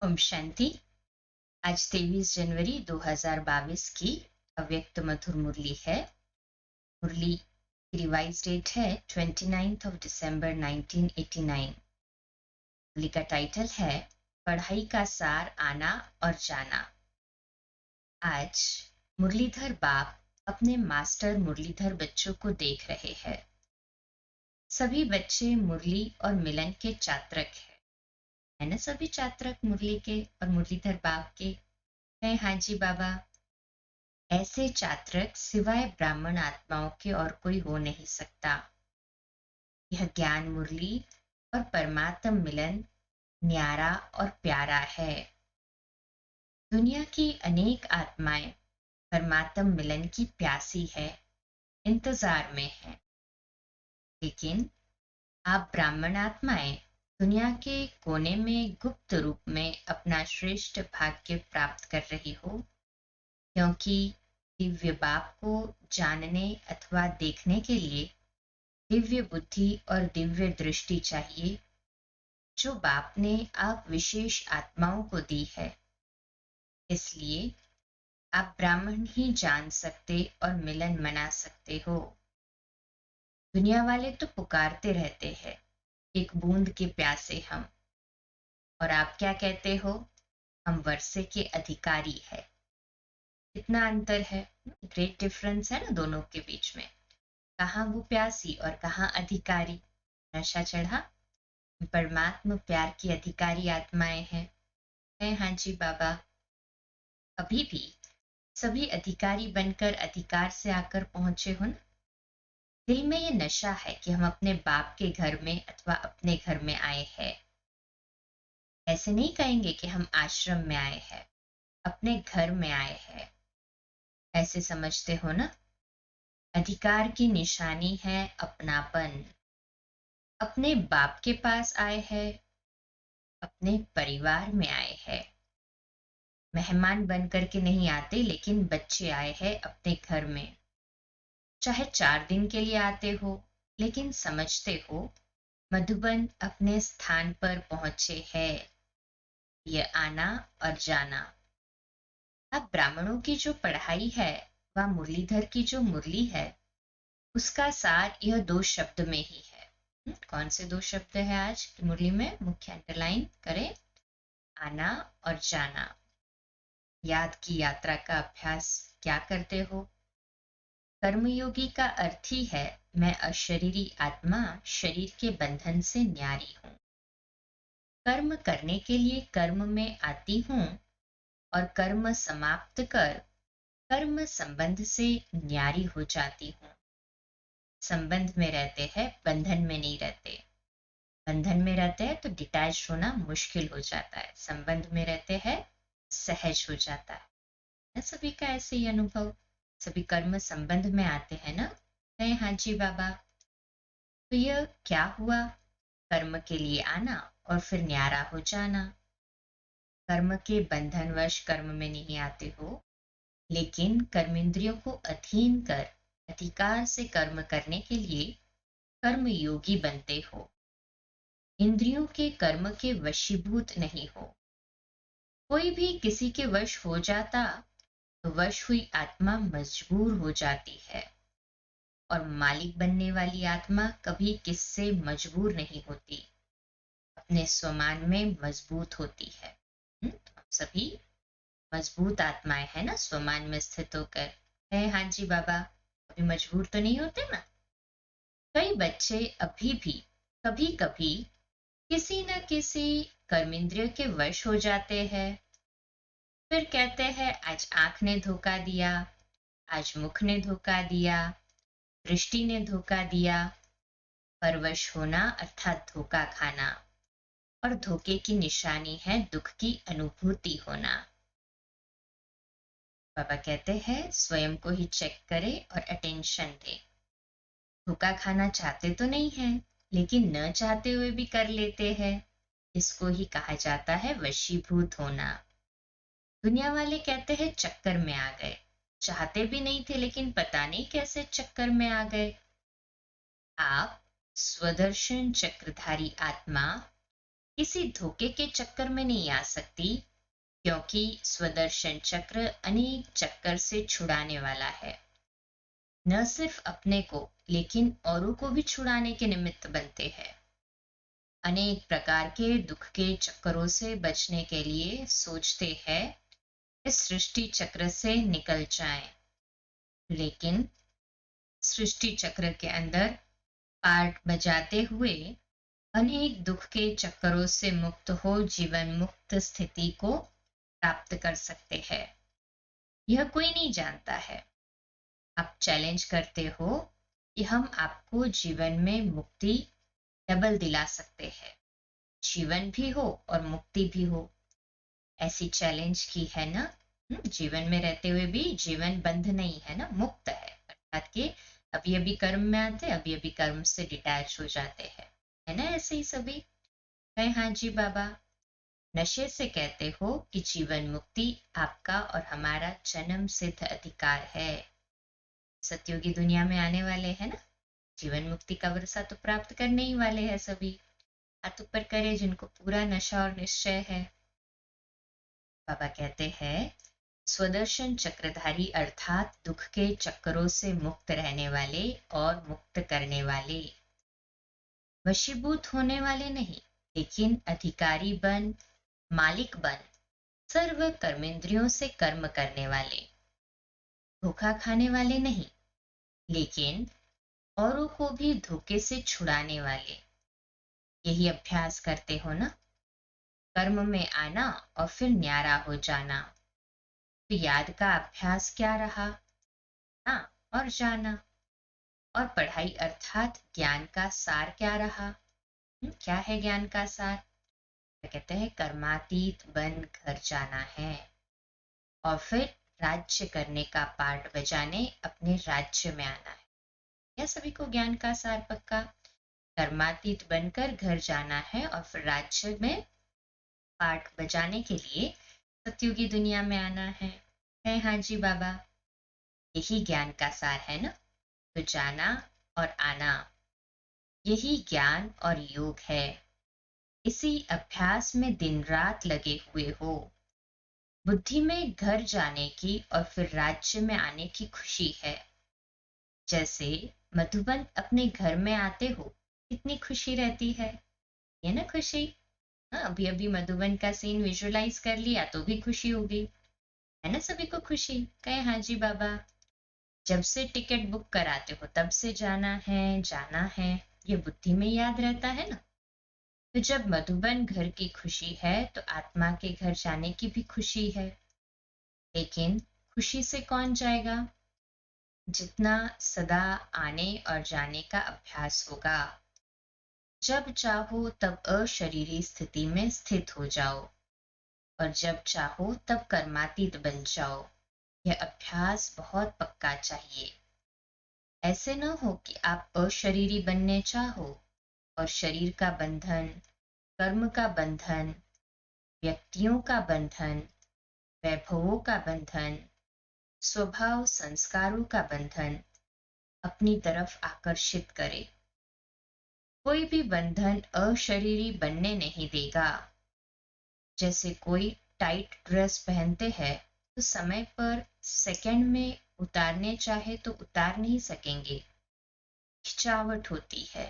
ओम शांति। आज 23 जनवरी 2022 की अव्यक्त मधुर मुरली है। मुरली की रिवाइज डेट है 29 दिसंबर 1989। मुरली का टाइटल है पढ़ाई का सार आना और जाना। आज मुरलीधर बाप अपने मास्टर मुरलीधर बच्चों को देख रहे हैं। सभी बच्चे मुरली और मिलन के चात्रक है ना। सभी चात्रक मुरली के और मुरलीधर बाप के हैं। हाँ जी बाबा। ऐसे चात्रक सिवाय ब्राह्मण आत्माओं के और कोई हो नहीं सकता। यह ज्ञान मुरली और परमात्म मिलन न्यारा और प्यारा है। दुनिया की अनेक आत्माएं परमात्म मिलन की प्यासी है, इंतजार में है। लेकिन आप ब्राह्मण आत्माएं दुनिया के कोने में गुप्त रूप में अपना श्रेष्ठ भाग्य प्राप्त कर रही हो, क्योंकि दिव्य बाप को जानने अथवा देखने के लिए दिव्य बुद्धि और दिव्य दृष्टि चाहिए, जो बाप ने आप विशेष आत्माओं को दी है। इसलिए आप ब्राह्मण ही जान सकते और मिलन मना सकते हो। दुनिया वाले तो पुकारते रहते हैं, एक बूंद के प्यासे हम। और आप क्या कहते हो? हम वर्षे के अधिकारी है। इतना अंतर है, ग्रेट डिफरेंस है ना दोनों के बीच में। कहाँ वो प्यासी और कहाँ अधिकारी। नशा चढ़ा। परमात्मा प्यार की अधिकारी आत्माएं हैं। हाँ जी बाबा। अभी भी सभी अधिकारी बनकर अधिकार से आकर पहुंचे हो ना। दिल में ये नशा है कि हम अपने बाप के घर में अथवा अपने घर में आए हैं। ऐसे नहीं कहेंगे कि हम आश्रम में आए हैं, अपने घर में आए हैं। ऐसे समझते हो ना। अधिकार की निशानी है अपनापन। अपने बाप के पास आए हैं, अपने परिवार में आए हैं। मेहमान बन करके नहीं आते, लेकिन बच्चे आए हैं अपने घर में। चाहे 4 दिन के लिए आते हो, लेकिन समझते हो मधुबन अपने स्थान पर पहुंचे है। यह आना और जाना। अब ब्राह्मणों की जो पढ़ाई है वह मुरलीधर की जो मुरली है, उसका सार यह 2 शब्द में ही है। कौन से 2 शब्द है आज की मुरली में? मुख्य अंडरलाइन करें। आना और जाना। याद की यात्रा का अभ्यास क्या करते हो? कर्मयोगी का अर्थ ही है मैं अशरीरी आत्मा शरीर के बंधन से न्यारी हूं। कर्म करने के लिए कर्म में आती हूं और कर्म समाप्त कर कर्म संबंध से न्यारी हो जाती हूं। संबंध में रहते हैं, बंधन में नहीं रहते। बंधन में रहते हैं तो डिटैच होना मुश्किल हो जाता है, संबंध में रहते हैं सहज हो जाता है। सभी का ऐसे ही अनुभव। सभी कर्म संबंध में आते हैं ना। है हाँ जी बाबा। तो यह क्या हुआ? कर्म के लिए आना और फिर न्यारा हो जाना। कर्म के बंधनवश कर्म में नहीं आते हो, लेकिन कर्मेंद्रियों को अधीन कर अधिकार से कर्म करने के लिए कर्म योगी बनते हो। इंद्रियों के कर्म के वशीभूत नहीं हो। कोई भी किसी के वश हो जाता तो वश हुई आत्मा मजबूर हो जाती है, और मालिक बनने वाली आत्मा कभी किससे मजबूर नहीं होती, अपने स्वमान में मजबूत होती है। हम सभी मजबूत आत्माएं हैं ना, स्वमान में स्थित होकर। है हाँ जी बाबा। कभी मजबूर तो नहीं होते ना। कई बच्चे अभी भी कभी कभी किसी न किसी कर्मेंद्रिय के वश हो जाते हैं। फिर कहते हैं आज आंख ने धोखा दिया, आज मुख ने धोखा दिया, दृष्टि ने धोखा दिया। परवश होना अर्थात धोखा खाना, और धोखे की निशानी है दुख की अनुभूति होना। बाबा कहते हैं स्वयं को ही चेक करे और अटेंशन दे। धोखा खाना चाहते तो नहीं है, लेकिन न चाहते हुए भी कर लेते हैं। इसको ही कहा जाता है वशीभूत होना। दुनिया वाले कहते हैं चक्कर में आ गए। चाहते भी नहीं थे, लेकिन पता नहीं कैसे चक्कर में आ गए। आप स्वदर्शन चक्रधारी आत्मा किसी धोखे के चक्कर में नहीं आ सकती, क्योंकि स्वदर्शन चक्र अनेक चक्कर से छुड़ाने वाला है। न सिर्फ अपने को, लेकिन औरों को भी छुड़ाने के निमित्त बनते हैं। अनेक प्रकार के दुख के चक्करों से बचने के लिए सोचते हैं इस सृष्टि चक्र से निकल जाएं, लेकिन सृष्टि चक्र के अंदर पार्ट बजाते हुए अनेक दुख के चक्करों से मुक्त हो जीवन मुक्त स्थिति को प्राप्त कर सकते हैं। यह कोई नहीं जानता है। आप चैलेंज करते हो कि हम आपको जीवन में मुक्ति डबल दिला सकते हैं, जीवन भी हो और मुक्ति भी हो। ऐसी चैलेंज की है ना। जीवन में रहते हुए भी जीवन बंध नहीं है ना, मुक्त है, अर्थात कि अभी अभी कर्म में आते, अभी अभी कर्म से डिटैच हो जाते हैं, है ना। ऐसे ही सभी कहे हाँ जी बाबा। नशे से कहते हो कि जीवन मुक्ति आपका और हमारा जन्म सिद्ध अधिकार है। सतयुगी दुनिया में आने वाले हैं ना, जीवन मुक्ति का वर्षा तो प्राप्त करने ही वाले हैं सभी। हाथ ऊपर करे जिनको पूरा नशा और निश्चय है। बाबा कहते हैं स्वदर्शन चक्रधारी अर्थात दुख के चक्करों से मुक्त रहने वाले और मुक्त करने वाले, वशीभूत होने वाले नहीं, लेकिन अधिकारी बन, मालिक बन, सर्व कर्मेंद्रियों से कर्म करने वाले, धोखा खाने वाले नहीं, लेकिन औरों को भी धोखे से छुड़ाने वाले। यही अभ्यास करते हो ना, कर्म में आना और फिर न्यारा हो जाना। तो याद का अभ्यास क्या रहा? ना और जाना। और पढ़ाई अर्थात ज्ञान का सार क्या रहा? क्या है ज्ञान का सार? तो कहते हैं कर्मातीत बन घर जाना है और फिर राज्य करने का पार्ट बजाने अपने राज्य में आना है। यह सभी को ज्ञान का सार पक्का। कर्मातीत बनकर घर जाना है और फिर राज्य में पार्ट बजाने के लिए सतयुगी दुनिया में आना है हाँ जी बाबा। यही ज्ञान का सार है ना। तो जाना और आना, यही ज्ञान और योग है। इसी अभ्यास में दिन रात लगे हुए हो। बुद्धि में घर जाने की और फिर राज्य में आने की खुशी है। जैसे मधुबन अपने घर में आते हो, कितनी खुशी रहती है, ये ना खुशी। हाँ, अभी अभी मधुबन का सीन विजुअलाइज कर लिया तो भी खुशी होगी, है ना। सभी को खुशी। कहे हाँ जी बाबा। जब से टिकट बुक कराते हो तब से जाना है, ये बुद्धि में याद रहता है ना। तो जब मधुबन घर की खुशी है तो आत्मा के घर जाने की भी खुशी है। लेकिन खुशी से कौन जाएगा? जितना सदा आने और जाने का अभ्यास होगा। जब चाहो तब अशरीरी स्थिति में स्थित हो जाओ और जब चाहो तब कर्मातीत बन जाओ। यह अभ्यास बहुत पक्का चाहिए। ऐसे न हो कि आप अशरीरी बनने चाहो और शरीर का बंधन, कर्म का बंधन, व्यक्तियों का बंधन, वैभवों का बंधन, स्वभाव संस्कारों का बंधन अपनी तरफ आकर्षित करे। कोई भी बंधन अशरीरी बनने नहीं देगा। जैसे कोई टाइट ड्रेस पहनते हैं तो समय पर सेकंड में उतारने चाहे तो उतार नहीं सकेंगे, खिंचावट होती है,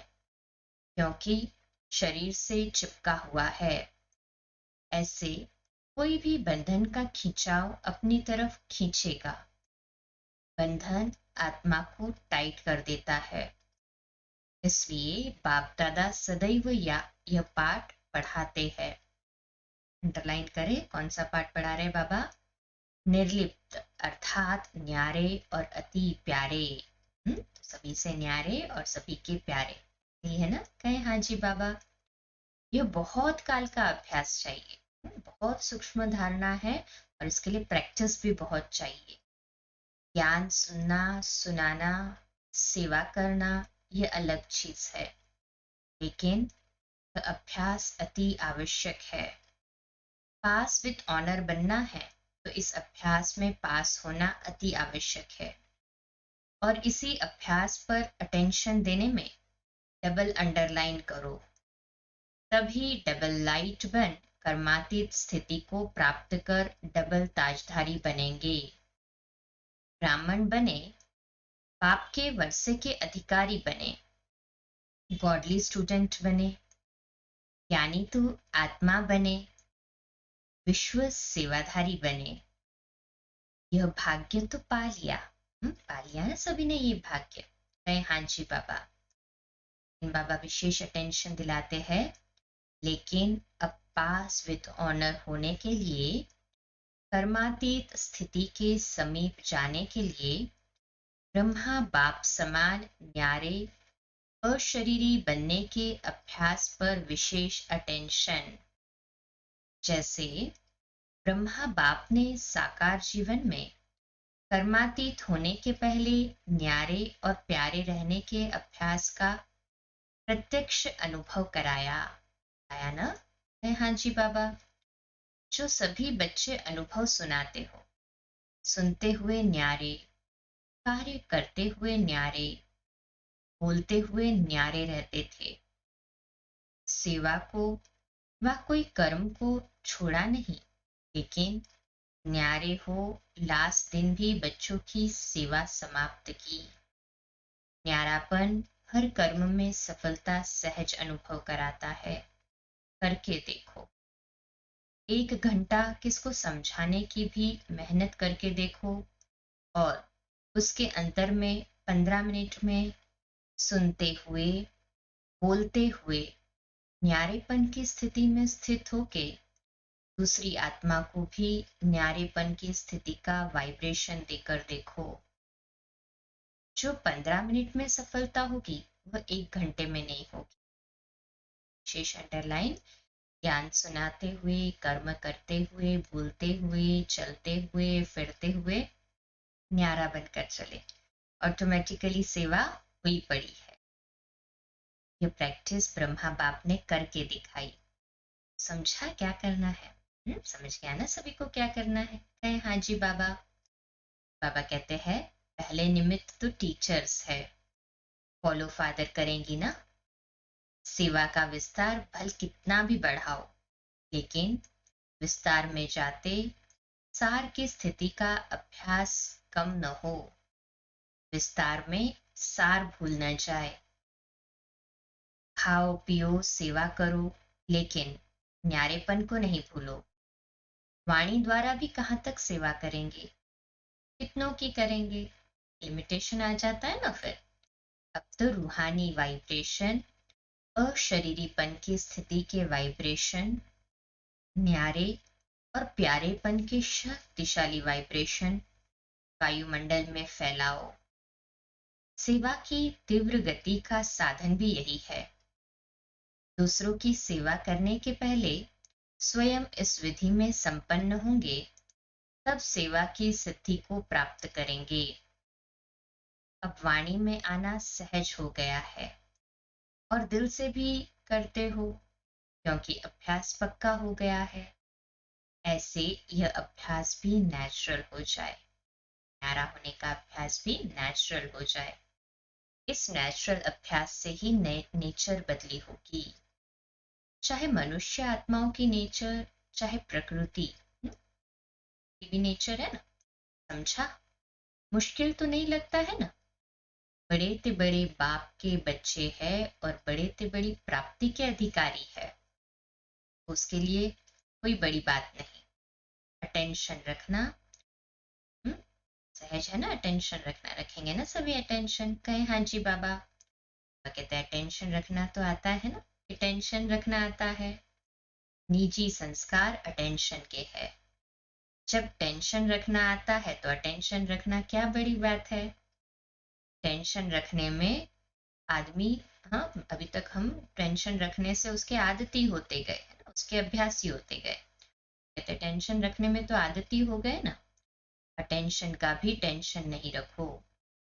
क्योंकि शरीर से चिपका हुआ है। ऐसे कोई भी बंधन का खिंचाव अपनी तरफ खींचेगा। बंधन आत्मा को टाइट कर देता है। इसलिए बाप दादा सदैव यह पाठ पढ़ाते हैं। अंडरलाइन करें, कौन सा पाठ पढ़ा रहे बाबा? निर्लिप्त अर्थात न्यारे और अति प्यारे। सभी से न्यारे और सभी के प्यारे, यही है ना। कहे हाँ जी बाबा। यह बहुत काल का अभ्यास चाहिए, बहुत सूक्ष्म धारणा है और इसके लिए प्रैक्टिस भी बहुत चाहिए। ज्ञान सुनना, सुनाना, सेवा करना, यह अलग चीज है, लेकिन अभ्यास अति आवश्यक है। पास विद ऑनर बनना है तो इस अभ्यास में पास होना अति आवश्यक है। और इसी अभ्यास पर अटेंशन देने में डबल अंडरलाइन करो। तभी डबल लाइट बन कर्मातीत स्थिति को प्राप्त कर डबल ताजधारी बनेंगे। ब्राह्मण बने, पाप के वर्षे के अधिकारी बने, गॉडली स्टूडेंट बने, ज्ञानी तो आत्मा बने, विश्व सेवाधारी बने। यह भाग्य तो पा लिया। पा लिया ना सभी ने ये भाग्य। कहे हाँ जी बाबा। बाबा विशेष अटेंशन दिलाते हैं, लेकिन अब पास विद ऑनर होने के लिए, कर्मातीत स्थिति के समीप जाने के लिए, ब्रह्मा बाप समान न्यारे अशरीरी बनने के अभ्यास पर विशेष अटेंशन। जैसे ब्रह्मा बाप ने साकार जीवन में कर्मातीत होने के पहले न्यारे और प्यारे रहने के अभ्यास का प्रत्यक्ष अनुभव कराया। आया ना? है हाँ जी बाबा। जो सभी बच्चे अनुभव सुनाते हो, सुनते हुए न्यारे, कार्य करते हुए न्यारे, बोलते हुए न्यारे रहते थे। सेवा को व कोई कर्म को छोड़ा नहीं, लेकिन न्यारे हो लास्ट दिन भी बच्चों की सेवा समाप्त की। न्यारापन हर कर्म में सफलता सहज अनुभव कराता है। करके देखो। 1 घंटा किसको समझाने की भी मेहनत करके देखो, और उसके अंतर में 15 मिनट में सुनते हुए, बोलते हुए, न्यारेपन की स्थिति में स्थित होके दूसरी आत्मा को भी न्यारेपन की स्थिति का वाइब्रेशन देकर देखो। जो 15 मिनट में सफलता होगी वह 1 घंटे में नहीं होगी। शेष अंडरलाइन, ज्ञान सुनाते हुए, कर्म करते हुए, बोलते हुए, चलते हुए, फिरते हुए न्यारा बनकर चले, ऑटोमेटिकली सेवा हुई पड़ी है। यह प्रैक्टिस ब्रह्मा बाप ने करके दिखाई। समझा क्या करना है? समझ गया ना सभी को क्या करना है? कहे हाँ जी बाबा। बाबा कहते हैं पहले निमित्त तो टीचर्स है, फॉलो फादर करेंगी ना। सेवा का विस्तार भल कितना भी बढ़ाओ, लेकिन विस्तार में जाते सार की स्थिति का अभ्यास कम न हो। विस्तार में सार भूल न जाए। खाओ पियो सेवा करो, लेकिन न्यारेपन को नहीं भूलो। वाणी द्वारा भी कहाँ तक सेवा करेंगे, कितनों की करेंगे? लिमिटेशन आ जाता है ना फिर। अब तो रूहानी वाइब्रेशन, अशरीरीपन की स्थिति के वाइब्रेशन, न्यारे और प्यारेपन के शक्तिशाली वाइब्रेशन वायुमंडल में फैलाओ। सेवा की तीव्र गति का साधन भी यही है। दूसरों की सेवा करने के पहले स्वयं इस विधि में संपन्न होंगे, तब सेवा की सिद्धि को प्राप्त करेंगे। अब वाणी में आना सहज हो गया है और दिल से भी करते हो, क्योंकि अभ्यास पक्का हो गया है। ऐसे यह अभ्यास भी नेचुरल हो जाए, न्यारा होने का अभ्यास भी नेचुरल हो जाए। इस नेचुरल अभ्यास से ही नेचर बदली होगी। चाहे मनुष्य आत्माओं की नेचर, चाहे प्रकृति भी नेचर है ना। समझा? मुश्किल तो नहीं लगता है ना। बड़े ते बड़े बाप के बच्चे हैं और बड़े ते बड़ी प्राप्ति के अधिकारी है, उसके लिए कोई बड़ी बात नहीं। अटेंशन रखना सहज है ना। अटेंशन रखना, रखेंगे ना सभी अटेंशन? कहे हाँ जी बाबा। कहते हैं अटेंशन रखना तो आता है ना। अटेंशन रखना आता है। निजी संस्कार अटेंशन के है। जब टेंशन रखना आता है तो अटेंशन रखना क्या बड़ी बात है? टेंशन रखने में आदमी, हाँ अभी तक हम टेंशन रखने से उसके आदती होते गए, उसके अभ्यासी होते गए। कहते टेंशन रखने में तो आदती हो गए ना। अटेंशन का भी टेंशन नहीं रखो,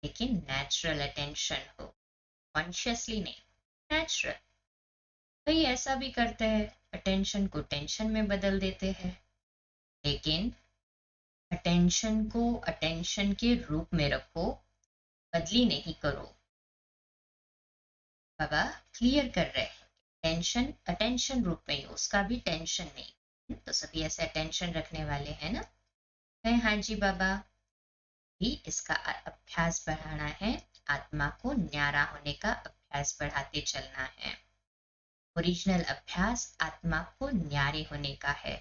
लेकिन नेचुरल अटेंशन हो, कॉन्शियसली नहीं, नेचुरल। कई ऐसा भी करते हैं, अटेंशन को टेंशन में बदल देते हैं। लेकिन अटेंशन को अटेंशन के रूप में रखो, बदली नहीं करो। बाबा क्लियर कर रहे हैं। टेंशन अटेंशन रूप में, उसका भी टेंशन नहीं। तो सभी ऐसे अटेंशन रखने वाले हैं ना। कहें हाँ जी बाबा। भी इसका अभ्यास बढ़ाना है, आत्मा को न्यारा होने का अभ्यास बढ़ाते चलना है। ओरिजिनल अभ्यास आत्मा को न्यारे होने का है।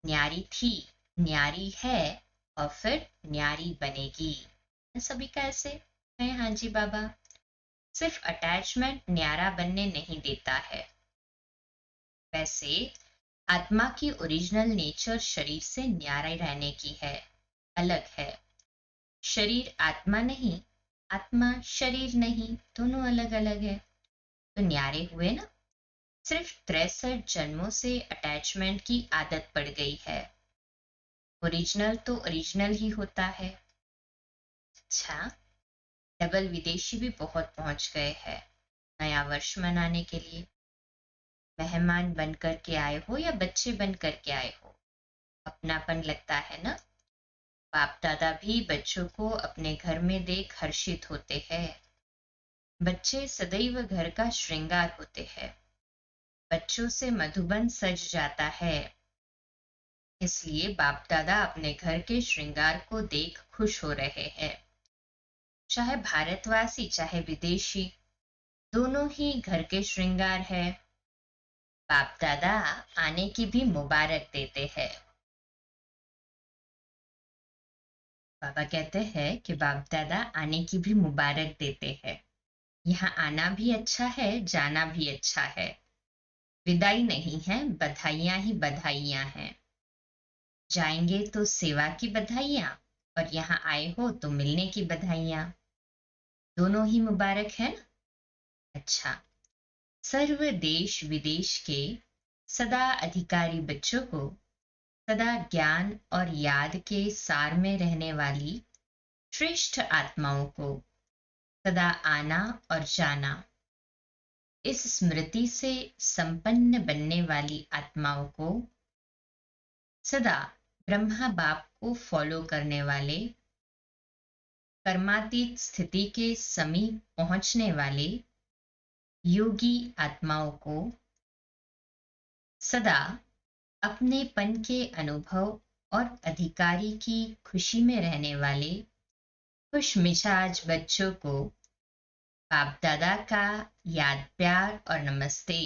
न्यारी थी, न्यारी है और फिर न्यारी बनेगी। सभी का ऐसे है हाँ जी बाबा। सिर्फ अटैचमेंट न्यारा बनने नहीं देता है। वैसे आत्मा की ओरिजिनल नेचर शरीर से न्यारे रहने की है, अलग है। शरीर आत्मा नहीं, आत्मा शरीर नहीं, दोनों अलग अलग है। तो न्यारे हुए ना। सिर्फ 63 जन्मों से अटैचमेंट की आदत पड़ गई है। ओरिजिनल तो ओरिजिनल ही होता है। अच्छा, डबल विदेशी भी बहुत पहुंच गए हैं नया वर्ष मनाने के लिए। मेहमान बन कर के आए हो या बच्चे बन कर के आए हो, अपनापन लगता है ना। बाप दादा भी बच्चों को अपने घर में देख हर्षित होते हैं। बच्चे सदैव घर का श्रृंगार होते हैं। बच्चों से मधुबन सज जाता है। इसलिए बाप दादा अपने घर के श्रृंगार को देख खुश हो रहे हैं। चाहे भारतवासी चाहे विदेशी, दोनों ही घर के श्रृंगार है। बाप दादा आने की भी मुबारक देते हैं। बाबा कहते हैं कि बाप दादा आने की भी मुबारक देते हैं। यहाँ आना भी अच्छा है, जाना भी अच्छा है। विदाई नहीं है, बधाइयां ही बधाइयां हैं। जाएंगे तो सेवा की बधाइयां, और यहाँ आए हो तो मिलने की बधाइयां। दोनों ही मुबारक है ना। अच्छा, सर्व देश विदेश के सदा अधिकारी बच्चों को सदा ज्ञान और याद के सार में रहने वाली श्रेष्ठ आत्माओं को सदा आना और जाना, इस स्मृति से संपन्न बनने वाली आत्माओं को सदा ब्रह्मा बाप को फॉलो करने वाले, कर्मातीत स्थिति के समीप पहुंचने वाले योगी आत्माओं को सदा अपनेपन के अनुभव और अधिकारी की खुशी में रहने वाले खुश मिजाज बच्चों को बाप दादा का याद प्यार और नमस्ते।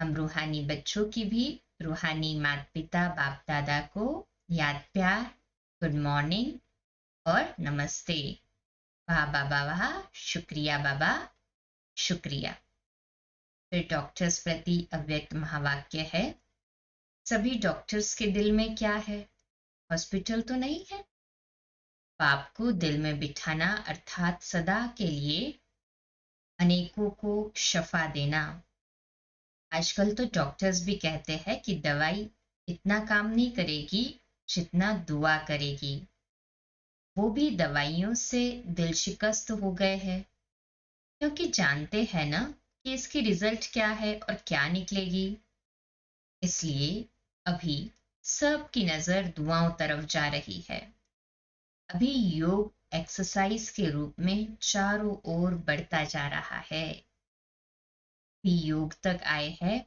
हम रूहानी बच्चों की भी रूहानी माता पिता बाप दादा को याद प्यार, गुड मॉर्निंग और नमस्ते। वाह बाबा वाह, शुक्रिया बाबा, शुक्रिया। फिर डॉक्टर्स प्रति अव्यक्त महावाक्य है। सभी डॉक्टर्स के दिल में क्या है? हॉस्पिटल तो नहीं है। बाप को दिल में बिठाना अर्थात सदा के लिए अनेकों को शफा देना। आजकल तो डॉक्टर्स भी कहते हैं कि दवाई इतना काम नहीं करेगी जितना दुआ करेगी। वो भी दवाइयों से दिल शिकस्त हो गए हैं, क्योंकि जानते हैं ना कि इसकी रिजल्ट क्या है और क्या निकलेगी। इसलिए अभी सबकी नजर दुआओं तरफ जा रही है। अभी योग एक्सरसाइज के रूप में चारों ओर बढ़ता जा रहा है। भी योग तक आए हैं,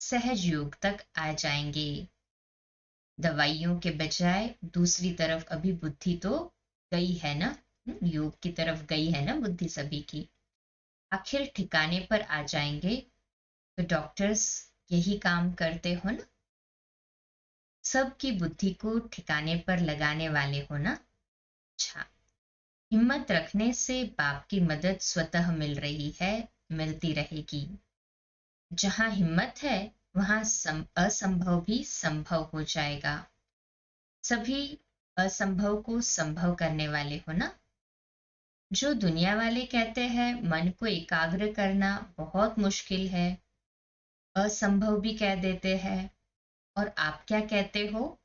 सहज योग तक आ जाएंगे। दवाइयों के बजाय दूसरी तरफ अभी बुद्धि तो गई है ना, योग की तरफ गई है ना बुद्धि सभी की। आखिर ठिकाने पर आ जाएंगे। तो डॉक्टर्स यही काम करते हो ना, सबकी बुद्धि को ठिकाने पर लगाने वाले हो ना। अच्छा, हिम्मत रखने से बाप की मदद स्वतः मिल रही है, मिलती रहेगी। जहां हिम्मत है वहां असंभव भी संभव हो जाएगा। सभी असंभव को संभव करने वाले हो ना। जो दुनिया वाले कहते हैं मन को एकाग्र करना बहुत मुश्किल है, असंभव भी कह देते हैं, और आप क्या कहते हो?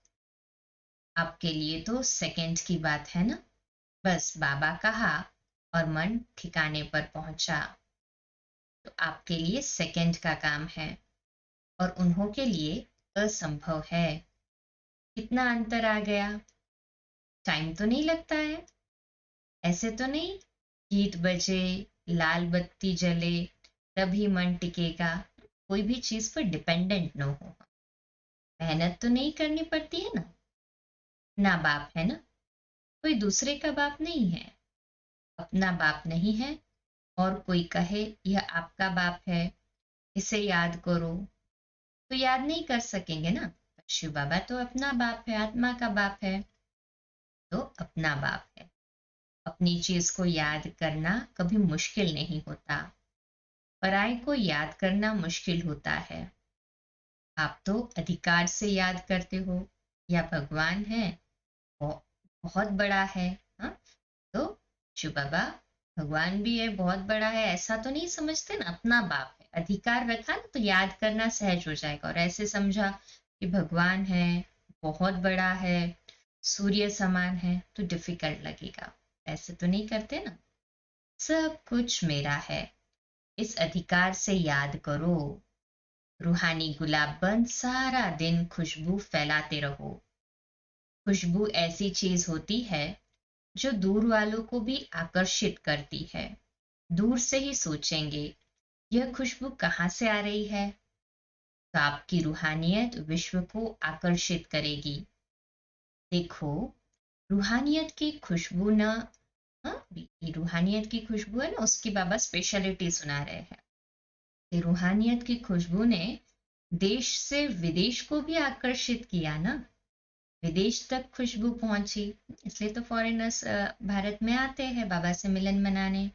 आपके लिए तो सेकंड की बात है ना। बस बाबा कहा और मन ठिकाने पर पहुंचा। तो आपके लिए सेकंड का काम है और उन्हों के लिए असंभव है। कितना अंतर आ गया। टाइम तो नहीं लगता है, ऐसे तो नहीं गीत बजे, लाल बत्ती जले, तभी मन टिकेगा। कोई भी चीज पर डिपेंडेंट न हो। मेहनत तो नहीं करनी पड़ती है ना। अपना बाप है ना, कोई दूसरे का बाप नहीं है। अपना बाप नहीं है और कोई कहे यह आपका बाप है, इसे याद करो, तो याद नहीं कर सकेंगे ना। शिव बाबा तो अपना बाप है, आत्मा का बाप है, तो अपना बाप है। अपनी चीज को याद करना कभी मुश्किल नहीं होता, पराये को याद करना मुश्किल होता है। आप तो अधिकार से याद करते हो, या भगवान है, बहुत बड़ा है। हाँ, तो शिव बाबा भगवान भी है, बहुत बड़ा है, ऐसा तो नहीं समझते ना। अपना बाप है, अधिकार रखा ना, तो याद करना सहज हो जाएगा। और ऐसे समझा कि भगवान है, बहुत बड़ा है, सूर्य समान है, तो डिफिकल्ट लगेगा। ऐसे तो नहीं करते ना। सब कुछ मेरा है, इस अधिकार से याद करो। रूहानी गुलाब बन सारा दिन खुशबू फैलाते रहो। खुशबू ऐसी चीज होती है जो दूर वालों को भी आकर्षित करती है। दूर से ही सोचेंगे यह खुशबू कहाँ से आ रही है, तो आपकी रूहानियत विश्व को आकर्षित करेगी। देखो, रूहानियत की खुशबू न, हाँ, ये रूहानियत की खुशबू है ना, उसकी बाबा स्पेशलिटी सुना रहे हैं कि रूहानियत की खुशबू ने देश से विदेश को भी आकर्षित किया ना। विदेश तक खुशबू पहुंची, इसलिए तो फॉरेनर्स भारत में आते हैं बाबा से मिलन मनाने।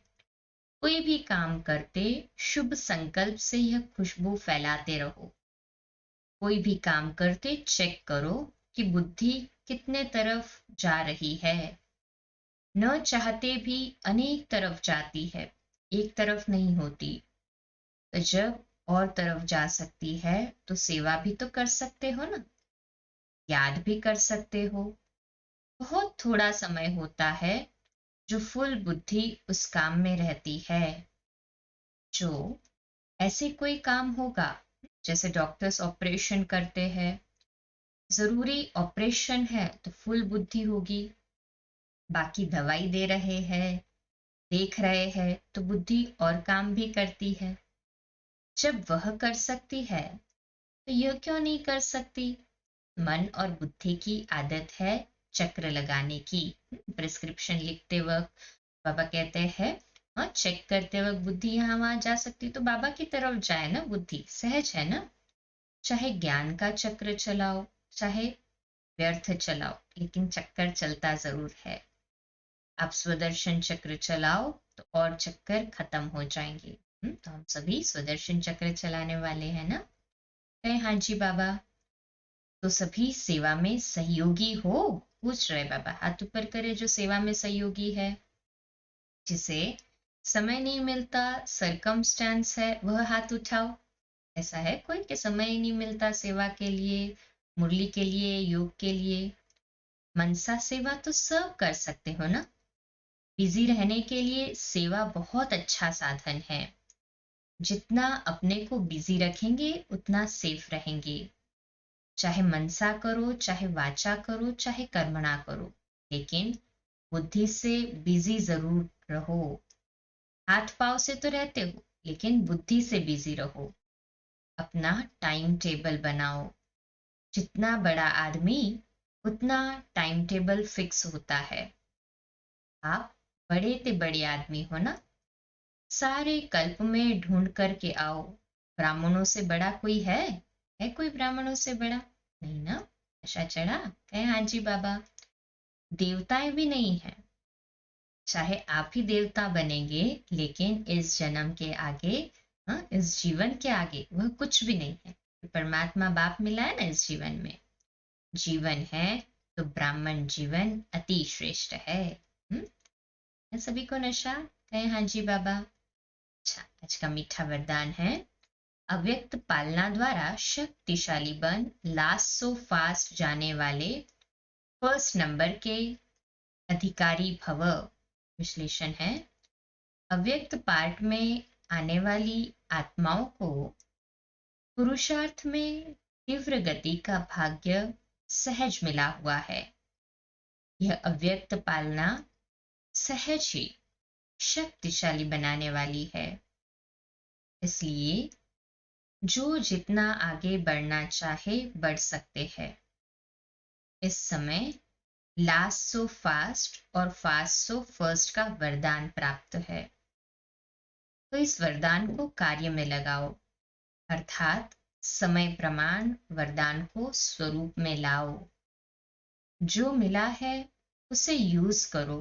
कोई भी काम करते शुभ संकल्प से यह खुशबू फैलाते रहो। कोई भी काम करते चेक करो कि बुद्धि कितने तरफ जा रही है। न चाहते भी अनेक तरफ जाती है, एक तरफ नहीं होती। तो जब और तरफ जा सकती है तो सेवा भी तो कर सकते हो ना, याद भी कर सकते हो। बहुत थोड़ा समय होता है जो फुल बुद्धि उस काम में रहती है। जो ऐसे कोई काम होगा, जैसे डॉक्टर्स ऑपरेशन करते हैं, जरूरी ऑपरेशन है तो फुल बुद्धि होगी। बाकी दवाई दे रहे हैं, देख रहे हैं, तो बुद्धि और काम भी करती है। जब वह कर सकती है तो यह क्यों नहीं कर सकती। मन और बुद्धि की आदत है चक्र लगाने की। प्रिस्क्रिप्शन लिखते वक्त बाबा कहते हैं, हाँ, चेक करते वक्त बुद्धि यहाँ वहां जा सकती, तो बाबा की तरफ जाए ना। बुद्धि सहज है ना। चाहे ज्ञान का चक्र चलाओ, चाहे व्यर्थ चलाओ, लेकिन चक्कर चलता जरूर है। आप स्वदर्शन चक्र चलाओ तो और चक्कर खत्म हो जाएंगे। तो हम सभी स्वदर्शन चक्र चलाने वाले हैं ना। कहे हाँ जी बाबा। तो सभी सेवा में सहयोगी हो। पूछ रहे बाबा, हाथ ऊपर करे जो सेवा में सहयोगी है। जिसे समय नहीं मिलता, सरकमस्टेंस है, वह हाथ उठाओ। ऐसा है कोई कि समय ही नहीं मिलता सेवा के लिए, मुरली के लिए, योग के लिए। मनसा सेवा तो सब कर सकते हो ना। बिजी रहने के लिए सेवा बहुत अच्छा साधन है। जितना अपने को बिजी रखेंगे उतना सेफ रहेंगे। चाहे मनसा करो, चाहे वाचा करो, चाहे कर्मणा करो, लेकिन बुद्धि से बिजी जरूर रहो। हाथ पाव से तो रहते हो, लेकिन बुद्धि से बिजी रहो। अपना टाइम टेबल बनाओ। जितना बड़ा आदमी उतना टाइम टेबल फिक्स होता है। आप बड़े ते बड़े आदमी हो ना। सारे कल्प में ढूंढ करके आओ। ब्राह्मणों से बड़ा कोई है कोई ब्राह्मणों से बड़ा नहीं ना। नशा चढ़ा, कहे हाँ जी बाबा। देवताएं भी नहीं है। चाहे आप ही देवता बनेंगे, लेकिन इस जन्म के आगे, हाँ, इस जीवन के आगे वह कुछ भी नहीं है। परमात्मा बाप मिला है ना इस जीवन में। जीवन है तो ब्राह्मण जीवन अति श्रेष्ठ है। सभी को नशा, कहे हाँ जी बाबा। अच्छा, आज का मीठा वरदान है, अव्यक्त पालना द्वारा शक्तिशाली बन लास्ट सो फास्ट जाने वाले फर्स्ट नंबर के अधिकारी भव। विश्लेषण है, अव्यक्त पार्ट में आने वाली आत्माओं को पुरुषार्थ में तीव्र गति का भाग्य सहज मिला हुआ है। यह अव्यक्त पालना सहज ही शक्तिशाली बनाने वाली है। इसलिए जो जितना आगे बढ़ना चाहे बढ़ सकते हैं। इस समय लास्ट सो फास्ट और फास्ट सो फर्स्ट का वरदान प्राप्त है, तो इस वरदान को कार्य में लगाओ, अर्थात समय प्रमाण वरदान को स्वरूप में लाओ। जो मिला है उसे यूज करो,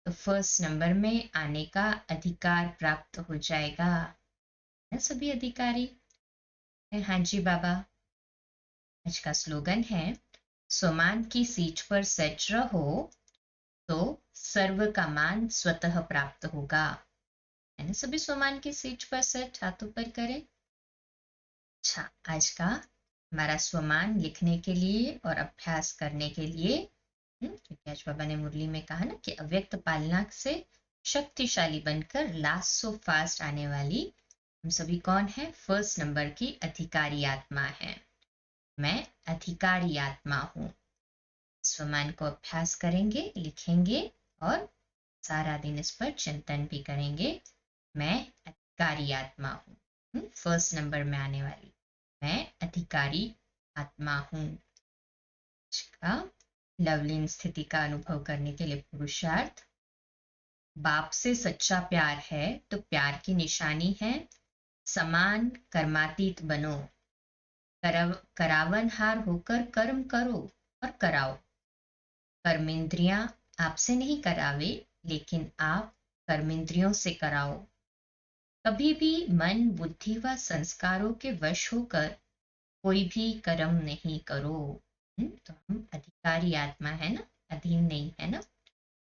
तो फर्स्ट नंबर में आने का अधिकार प्राप्त हो जाएगा। है सभी अधिकारी? हाँ जी बाबा। आज का स्लोगन है, स्वमान की सीट पर सेट रहो तो सर्व का मान स्वतः प्राप्त होगा। है ना सभी स्वमान की सीट पर सेट? हाथ ऊपर करें। अच्छा, आज का हमारा स्वमान लिखने के लिए और अभ्यास करने के लिए, क्योंकि आज बाबा ने मुरली में कहा ना कि अव्यक्त पालना से शक्तिशाली बनकर लास्ट सो फास्ट आने वाली हम सभी कौन है? फर्स्ट नंबर की अधिकारी आत्मा है। मैं अधिकारी आत्मा हूं। स्वमान को अभ्यास करेंगे, लिखेंगे और सारा दिन इस पर चिंतन भी करेंगे। मैं अधिकारी आत्मा हूँ, फर्स्ट नंबर में आने वाली मैं अधिकारी आत्मा हूँ। इसका लवलीन स्थिति का अनुभव करने के लिए पुरुषार्थ। बाप से सच्चा प्यार है तो प्यार की निशानी है समान कर्मातीत बनो, करावनहार होकर कर्म करो और कराओ। कर्मेंद्रियां आपसे नहीं करावे, लेकिन आप कर्मेंद्रियों से कराओ। कभी भी मन, बुद्धि व संस्कारों के वश होकर कोई भी कर्म नहीं करो। तो हम अधिकारी आत्मा है ना, अधीन नहीं है ना।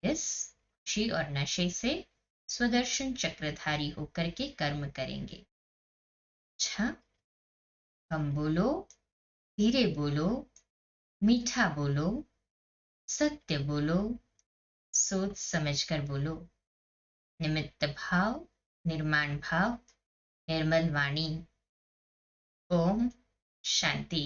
इस खुशी और नशे से स्वदर्शन चक्रधारी होकर के कर्म करेंगे। अच्छा, कम बोलो, धीरे बोलो, मीठा बोलो, सत्य बोलो, सोच समझकर बोलो। निमित्त भाव, निर्माण भाव, निर्मल वाणी। ओम शांति।